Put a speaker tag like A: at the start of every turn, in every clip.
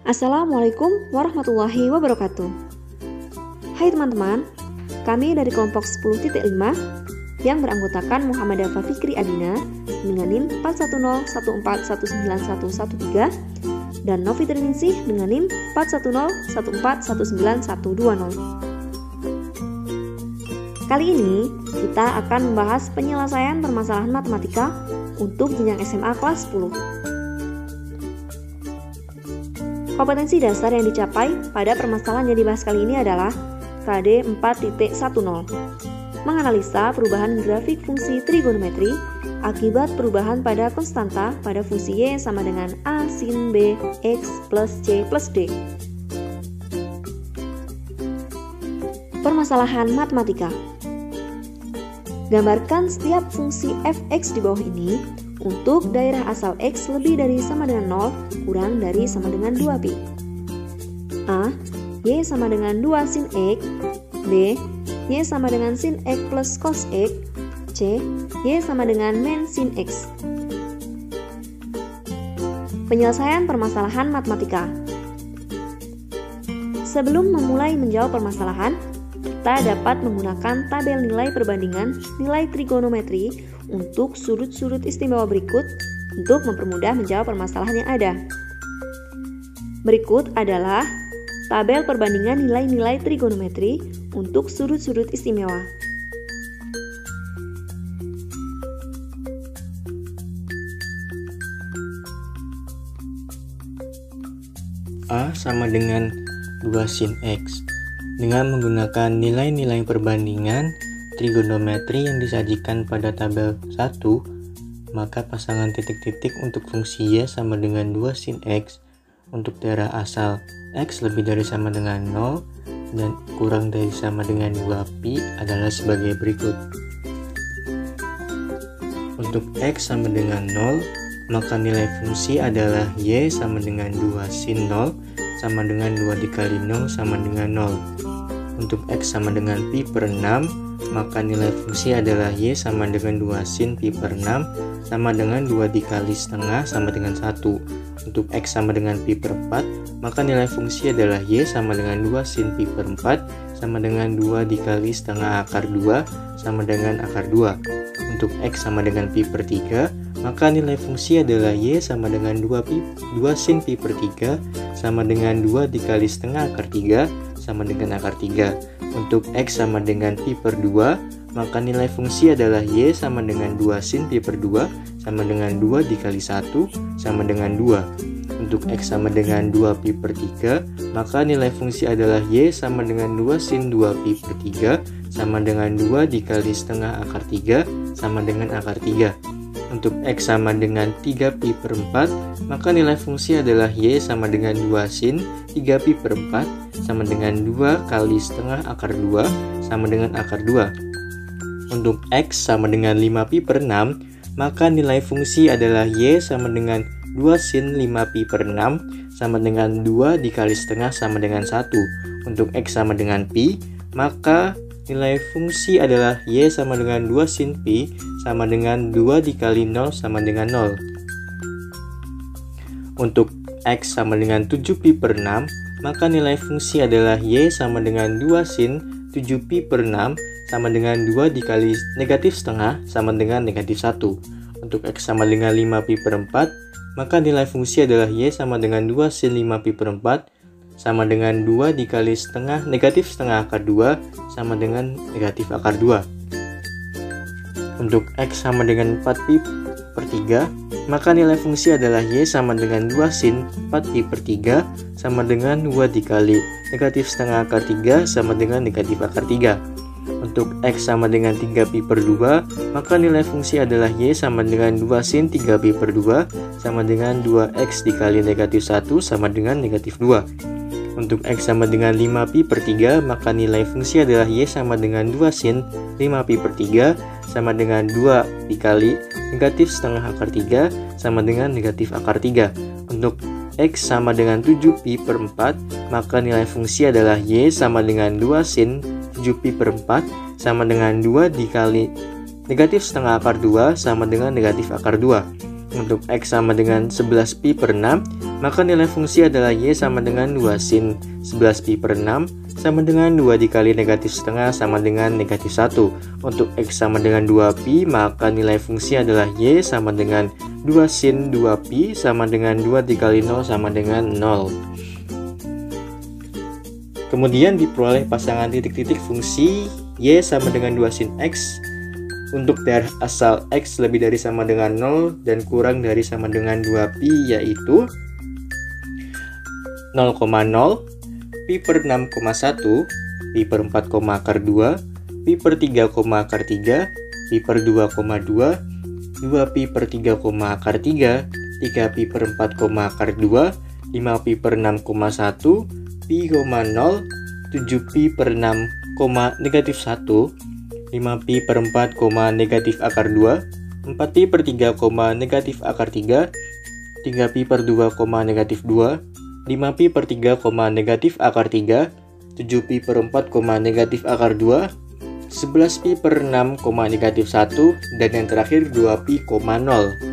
A: Assalamualaikum warahmatullahi wabarakatuh. Hai teman-teman, kami dari kelompok 10.5 yang beranggotakan Muhammad Dafa Fikri Adina dengan NIM 41014191113 dan Novi Triningsih dengan NIM 41014191220. Kali ini kita akan membahas penyelesaian permasalahan matematika untuk jenjang SMA kelas 10. Kompetensi dasar yang dicapai pada permasalahan yang dibahas kali ini adalah KD 4.10, menganalisa perubahan grafik fungsi trigonometri akibat perubahan pada konstanta pada fungsi Y sama dengan A sin B X plus C plus D. Permasalahan matematika. Gambarkan setiap fungsi fx di bawah ini untuk daerah asal x lebih dari sama dengan 0 kurang dari sama dengan 2pi. A. Y sama dengan 2 sin x. B. Y sama dengan sin x plus cos x. C. Y sama dengan min sin x. Penyelesaian permasalahan matematika. Sebelum memulai menjawab permasalahan, kita dapat menggunakan tabel nilai perbandingan nilai trigonometri untuk sudut-sudut istimewa berikut untuk mempermudah menjawab permasalahan yang ada. Berikut adalah tabel perbandingan nilai-nilai trigonometri untuk sudut-sudut istimewa.
B: A sama dengan 2 sin X. Dengan menggunakan nilai-nilai perbandingan trigonometri yang disajikan pada tabel 1, maka pasangan titik-titik untuk fungsi Y sama dengan 2 sin X untuk daerah asal X lebih dari sama dengan 0 dan kurang dari sama dengan 2pi adalah sebagai berikut. Untuk X sama dengan 0, maka nilai fungsi adalah Y sama dengan 2 sin 0 sama dengan 2 dikali 0 sama dengan 0. Untuk X sama dengan pi per 6, maka nilai fungsi adalah Y sama dengan 2 sin pi per 6 sama dengan 2 dikali setengah sama dengan 1. Untuk X sama dengan pi per 4, maka nilai fungsi adalah Y sama dengan 2 sin pi per 4 sama dengan 2 dikali setengah akar 2 sama dengan akar 2. Untuk X sama dengan pi per 3, maka nilai fungsi adalah Y sama dengan 2 sin pi per 3 sama dengan 2 dikali setengah akar 3 sama dengan akar 3. Untuk X sama dengan pi per 2, maka nilai fungsi adalah Y sama dengan 2 sin pi per 2 sama dengan 2 dikali 1 sama dengan 2. Untuk X sama dengan 2 pi per 3, maka nilai fungsi adalah Y sama dengan 2 sin 2 pi per 3 sama dengan 2 dikali setengah akar 3 sama dengan akar 3. Untuk X sama dengan 3 pi per 4, maka nilai fungsi adalah Y sama dengan 2 sin 3 pi per 4 sama dengan 2 kali setengah akar 2 sama dengan akar 2. Untuk X sama dengan 5 pi per 6, maka nilai fungsi adalah Y sama dengan 2 sin 5 pi per 6 sama dengan 2 dikali setengah sama dengan 1. Untuk X sama dengan pi, maka nilai fungsi adalah Y sama dengan 2 sin pi sama dengan 2 dikali 0 sama dengan 0. Untuk X sama dengan 7 pi per 6, maka nilai fungsi adalah Y sama dengan 2 sin 7 pi per 6 sama dengan 2 dikali negatif setengah sama dengan negatif 1. Untuk X sama dengan 5 pi per 4, maka nilai fungsi adalah Y sama dengan 2 sin 5 pi per 4 sama dengan 2 dikali setengah negatif setengah akar 2 sama dengan negatif akar 2. Untuk X sama dengan 4 pi per 3, maka nilai fungsi adalah Y sama dengan 2 sin 4 pi per 3 sama dengan 2 dikali negatif setengah akar 3 sama dengan negatif akar 3. Untuk X sama dengan 3 pi per 2, maka nilai fungsi adalah Y sama dengan 2 sin 3 pi per 2 sama dengan 2X dikali negatif 1 sama dengan negatif 2. Untuk X sama dengan 5 pi per 3, maka nilai fungsi adalah Y sama dengan 2 sin 5 pi per 3 sama dengan 2 dikali negatif setengah akar 3 sama dengan negatif akar 3. Untuk X sama dengan 7 pi per 4, maka nilai fungsi adalah Y sama dengan 2 sin 7 pi per 4 sama dengan 2 dikali negatif setengah akar 2 sama dengan negatif akar 2. Untuk X sama dengan 11 pi per 6, maka nilai fungsi adalah Y sama dengan 2 sin 11pi per 6 sama dengan 2 dikali negatif setengah sama dengan negatif 1. Untuk X sama dengan 2pi, maka nilai fungsi adalah Y sama dengan 2 sin 2pi sama dengan 2 dikali 0 sama dengan 0. Kemudian diperoleh pasangan titik-titik fungsi Y sama dengan 2 sin X untuk daerah asal X lebih dari sama dengan 0 dan kurang dari sama dengan 2pi, yaitu 0,0, pi per 6,1, pi per 4, akar 2, pi per 3, akar 3, pi per 2,2, 2pi per 3, akar 3, 3pi per 4, akar 2, 5pi per 6,1, pi, 0, 7pi per 6, negatif 1, 5pi per 4, negatif akar 2, 4pi per 3, negatif akar 3, 3pi per 2, negatif 2, 5pi per 3, negatif akar 3, 7pi per 4, negatif akar 2, 11pi per 6, negatif 1, dan yang terakhir 2pi, 0.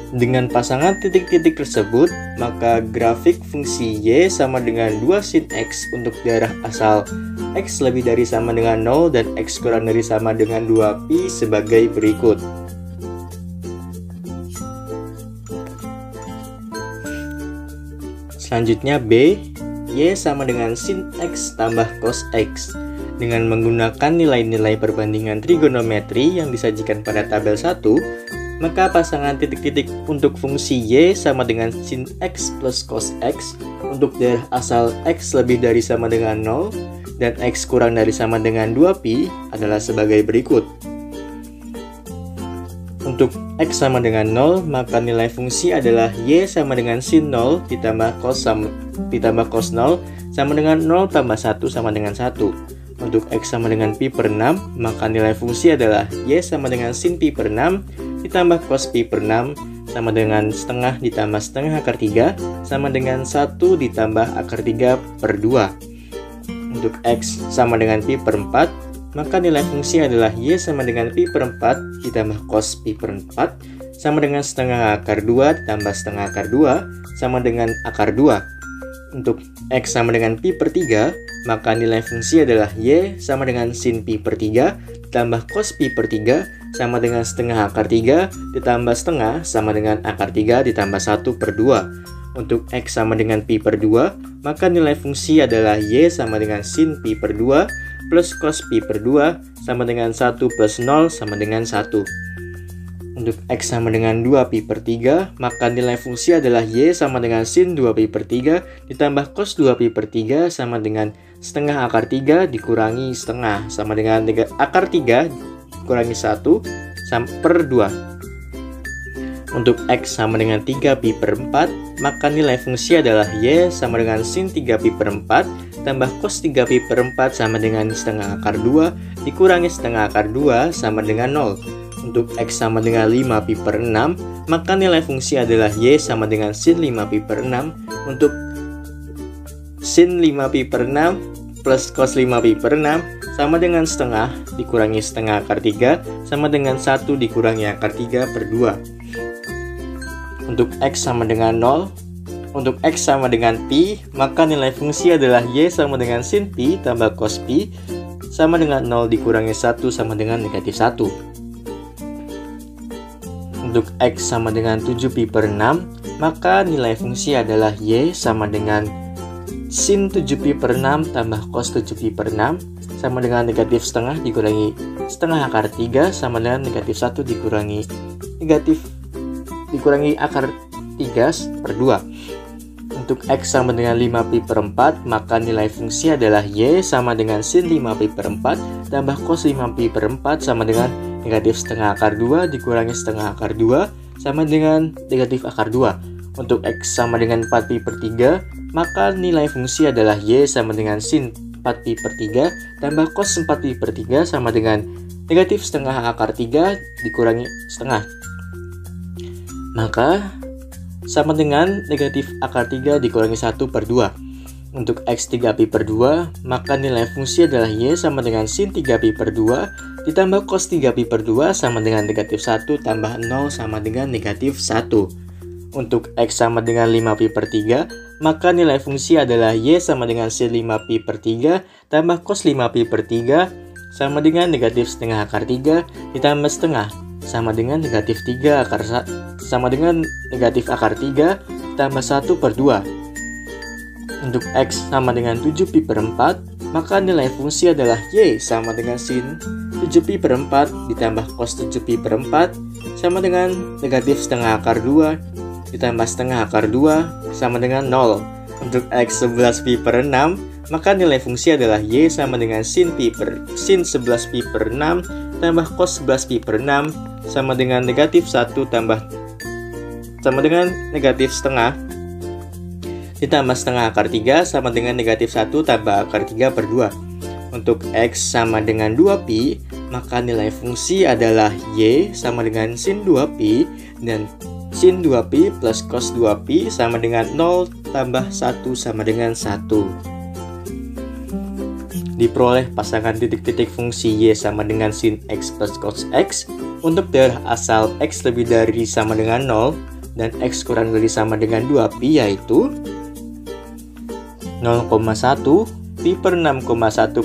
B: Dengan pasangan titik-titik tersebut, maka grafik fungsi Y sama dengan 2 sin X untuk daerah asal X lebih dari sama dengan 0 dan X kurang dari sama dengan 2pi sebagai berikut. Selanjutnya B, Y sama dengan sin X tambah cos X. Dengan menggunakan nilai-nilai perbandingan trigonometri yang disajikan pada tabel 1, maka pasangan titik-titik untuk fungsi Y sama dengan sin X plus cos X untuk daerah asal X lebih dari sama dengan 0 dan X kurang dari sama dengan 2pi adalah sebagai berikut. Untuk X sama dengan 0, maka nilai fungsi adalah Y sama dengan sin 0 ditambah cos 0 sama dengan 0 tambah 1 sama dengan 1. Untuk X sama dengan pi per 6, maka nilai fungsi adalah Y sama dengan sin pi per 6 ditambah cos pi per 6 sama dengan setengah ditambah setengah akar 3 sama dengan 1 ditambah akar 3 per 2. Untuk X sama dengan pi per 4, maka nilai fungsi adalah Y sama dengan pi per 4 ditambah cos pi per 4 sama dengan setengah akar 2 ditambah setengah akar 2 sama dengan akar 2. Untuk X sama dengan pi per 3, maka nilai fungsi adalah Y sama dengan sin pi per 3 ditambah cos pi per 3 sama dengan setengah akar 3 ditambah setengah sama dengan akar 3 ditambah 1 per 2. Untuk X sama dengan pi per 2, maka nilai fungsi adalah Y sama dengan sin pi per 2 plus cos pi per 2 sama dengan 1 plus 0 sama dengan 1. Untuk X sama dengan 2pi per 3, maka nilai fungsi adalah Y sama dengan sin 2pi per 3 ditambah cos 2pi per 3 sama dengan setengah akar 3 dikurangi setengah sama dengan akar 3 dikurangi 1 per 2. Untuk X sama dengan 3pi per 4, maka nilai fungsi adalah Y sama dengan sin 3pi per 4 tambah cos 3pi per 4 sama dengan setengah akar 2 dikurangi setengah akar 2 sama dengan 0. Untuk X sama dengan 5pi per 6, maka nilai fungsi adalah Y sama dengan sin 5pi per 6. Untuk sin 5pi per 6 plus cos 5pi per 6 sama dengan setengah dikurangi setengah akar 3 sama dengan 1 dikurangi akar 3 per 2. Untuk X sama dengan 0, untuk X sama dengan pi, maka nilai fungsi adalah Y sama dengan sin pi tambah cos pi sama dengan 0 dikurangi 1 sama dengan negatif 1. Untuk X sama dengan 7pi per 6, maka nilai fungsi adalah Y sama dengan sin 7pi per 6 tambah cos 7pi per 6 sama dengan negatif setengah dikurangi setengah akar 3 sama dengan negatif 1 dikurangi akar 3 per 2. Untuk X sama dengan 5pi per 4, maka nilai fungsi adalah Y sama dengan sin 5pi per 4 tambah cos 5pi per 4 sama dengan negatif setengah akar 2 dikurangi setengah akar 2 sama dengan negatif akar 2. Untuk X sama dengan 4pi per 3, maka nilai fungsi adalah Y sama dengan sin 4pi per 3 tambah cos 4pi per 3 sama dengan negatif setengah akar 3 dikurangi setengah. Maka sama dengan negatif akar 3 dikurangi 1 per 2. Untuk X 3pi per 2, maka nilai fungsi adalah Y sama dengan sin 3pi per 2 ditambah cos 3pi per 2 sama dengan negatif 1 tambah 0 sama dengan negatif 1. Untuk X sama dengan 5pi per 3, maka nilai fungsi adalah Y sama dengan sin 5pi per 3 tambah cos 5pi per 3 sama dengan negatif setengah akar 3 ditambah setengah sama dengan negatif 3 akar sama dengan negatif akar 3 tambah 1 per 2. Untuk X sama dengan 7pi per 4, maka nilai fungsi adalah Y sama dengan sin 7pi per 4 ditambah cos 7pi per 4 sama dengan negatif setengah akar 2 ditambah setengah akar 2 sama dengan 0. Untuk X 11pi per 6, maka nilai fungsi adalah Y sama dengan sin 11pi per 6 tambah cos 11pi per 6 sama dengan negatif 1 sama dengan negatif setengah ditambah setengah akar 3 sama dengan negatif 1 tambah akar 3 per 2. Untuk X sama dengan 2pi, maka nilai fungsi adalah Y sama dengan sin 2pi dan sin 2pi plus cos 2pi sama dengan 0 tambah 1 sama dengan 1. Diperoleh pasangan titik-titik fungsi Y sama dengan sin X plus cos X untuk daerah asal X lebih dari sama dengan 0 dan X kurang dari sama dengan 2pi, yaitu 0,1 pi per 6,1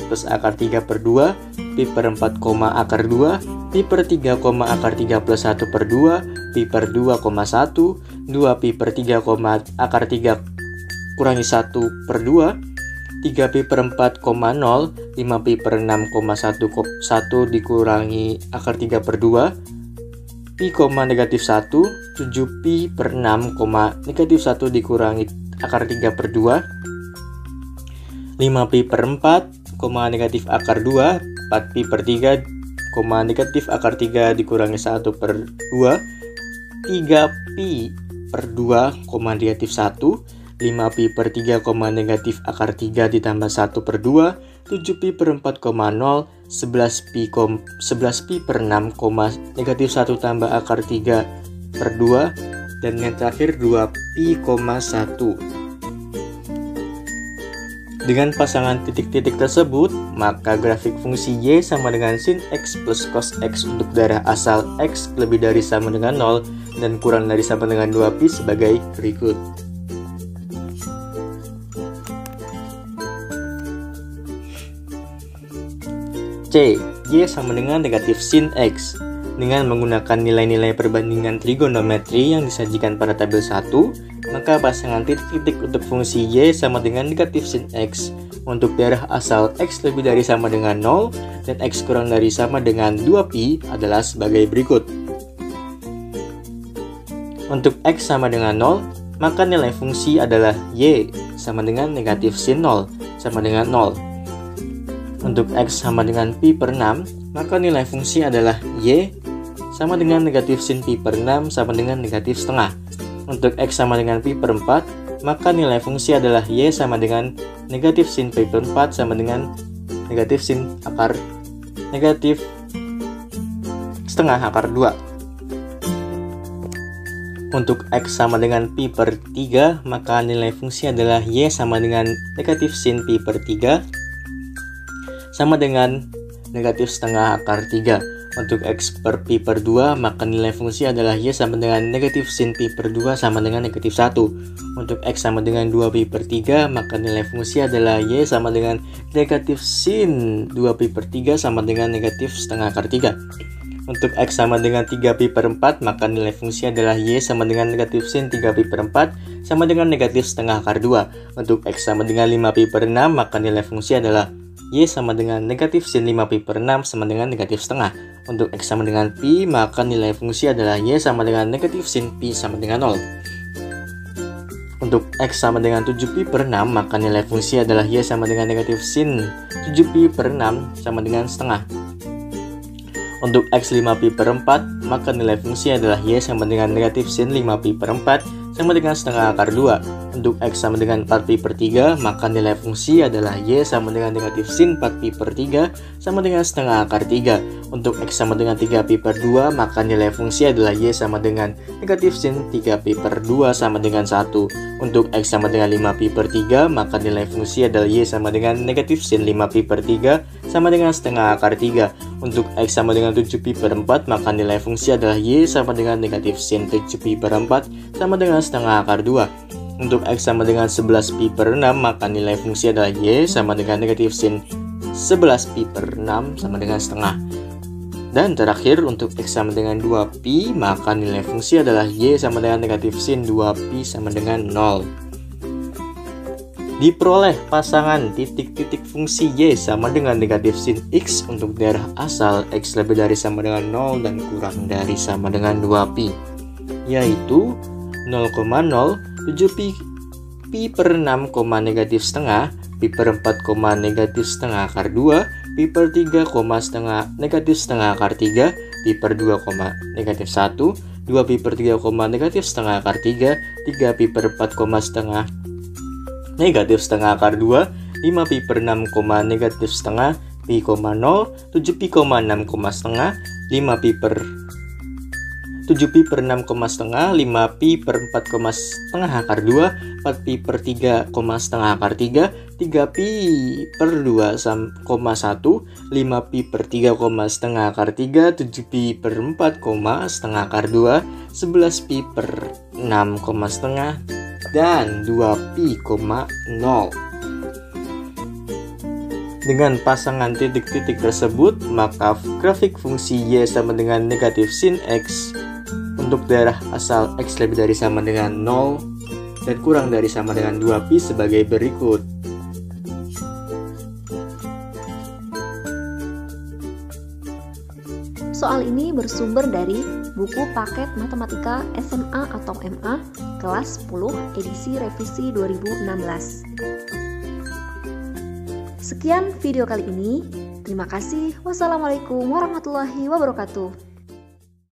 B: plus akar 3 per 2 pi per 4, akar 2 pi per 3, akar 3 plus 1 per 2 pi per 2,1 2 pi per 3, akar 3 kurangi 1 per 2 3 pi per 4, 0 5 pi per 6,1 dikurangi akar 3 per 2 pi, negatif 1 7 pi per 6, negatif 1 dikurangi akar 3 per 2 5 pi per 4, negatif akar 2 4 pi per 3, negatif akar 3 dikurangi 1 per 2 3 pi per 2, negatif 1 5 pi per 3, negatif akar 3 ditambah 1 per 2 7 pi per 4, 0 11 pi per 6, negatif 1 tambah akar 3 per 2 dan yang terakhir 2 pi, 1. Dengan pasangan titik-titik tersebut, maka grafik fungsi Y sama dengan sin X plus cos X untuk daerah asal X lebih dari sama dengan 0 dan kurang dari sama dengan 2pi sebagai berikut. C. Y sama dengan negatif sin X. Dengan menggunakan nilai-nilai perbandingan trigonometri yang disajikan pada tabel 1, maka pasangan titik-titik untuk fungsi Y sama dengan negatif sin X untuk daerah asal X lebih dari sama dengan 0 dan X kurang dari sama dengan 2pi adalah sebagai berikut. Untuk X sama dengan 0, maka nilai fungsi adalah Y sama dengan negatif sin 0 sama dengan 0. Untuk X sama dengan pi per 6, maka nilai fungsi adalah Y sama dengan negatif sin pi per 6 sama dengan negatif setengah. Untuk X sama dengan pi per 4, maka nilai fungsi adalah Y sama dengan negatif sin pi per 4 sama dengan negatif sin akar negatif setengah akar 2. Untuk X sama dengan pi per 3, maka nilai fungsi adalah Y sama dengan negatif sin pi per 3 sama dengan negatif setengah akar 3. Untuk X per pi per 2, maka nilai fungsi adalah Y sama dengan negatif sin pi per 2 sama dengan negatif 1. Untuk X sama dengan 2pi per 3, maka nilai fungsi adalah Y sama dengan negatif sin 2pi per 3 sama dengan negatif setengah akar 3. Untuk X sama dengan 3pi per 4, maka nilai fungsi adalah Y sama dengan negatif sin 3pi per 4 sama dengan negatif setengah akar 2. Untuk X sama dengan 5pi per 6, maka nilai fungsi adalah Y sama dengan negatif sin 5pi per 6 sama dengan negatif setengah. Untuk X sama dengan pi, maka nilai fungsi adalah Y sama dengan negatif sin pi sama dengan 0. Untuk X sama dengan 7pi per 6, maka nilai fungsi adalah Y sama dengan negatif sin 7pi per 6 sama dengan setengah. Untuk X 5pi per 4, maka nilai fungsi adalah Y sama dengan negatif sin 5pi per 4 sama dengan setengah akar 2. Untuk X sama dengan 4pi per 3, maka nilai fungsi adalah Y sama dengan negatif sin 4pi per 3 sama dengan setengah akar 3. Untuk X sama dengan 3pi per 2, maka nilai fungsi adalah Y sama dengan negatif sin 3pi per 2 sama dengan 1. Untuk X sama dengan 5pi per 3, maka nilai fungsi adalah Y sama dengan negatif sin 5pi per 3 sama dengan setengah akar 3. Untuk X sama dengan 7pi per 4, maka nilai fungsi adalah Y sama dengan negatif sin 7pi per 4 sama dengan setengah akar 2. Untuk X sama dengan 11pi per 6, maka nilai fungsi adalah Y sama dengan negatif sin 11pi per 6 sama dengan setengah. Dan terakhir, untuk X sama dengan 2pi, maka nilai fungsi adalah Y sama dengan negatif sin 2pi sama dengan 0. Diperoleh pasangan titik-titik fungsi Y sama dengan negatif sin X untuk daerah asal X lebih dari sama dengan 0 dan kurang dari sama dengan 2pi, yaitu 0,07pi per 6, negatif setengah, pi per 4, negatif setengah akar 2, pi per 3, setengah negatif setengah akar 3, pi per 2, negatif 1, 2pi per 3, negatif setengah akar 3, 3pi per 4, setengah negatif setengah akar 2, 5pi per 6, negatif setengah, pi, 0, 7pi, 6, setengah, 5pi per 7pi per 6, setengah, 5pi per 4, setengah akar 2, 4pi per 3, setengah akar 3, 3pi per 2, 1, 5pi per 3, setengah akar 3, 7pi per 4, setengah akar 2, 11pi per 6, setengah, dan 2pi, 0. Dengan pasangan titik-titik tersebut, maka grafik fungsi Y sama dengan negatif sin X untuk daerah asal X lebih dari sama dengan 0 dan kurang dari sama dengan 2pi sebagai berikut.
A: Soal ini bersumber dari buku paket matematika SMA atau MA kelas 10 edisi revisi 2016. Sekian video kali ini. Terima kasih. Wassalamualaikum warahmatullahi wabarakatuh.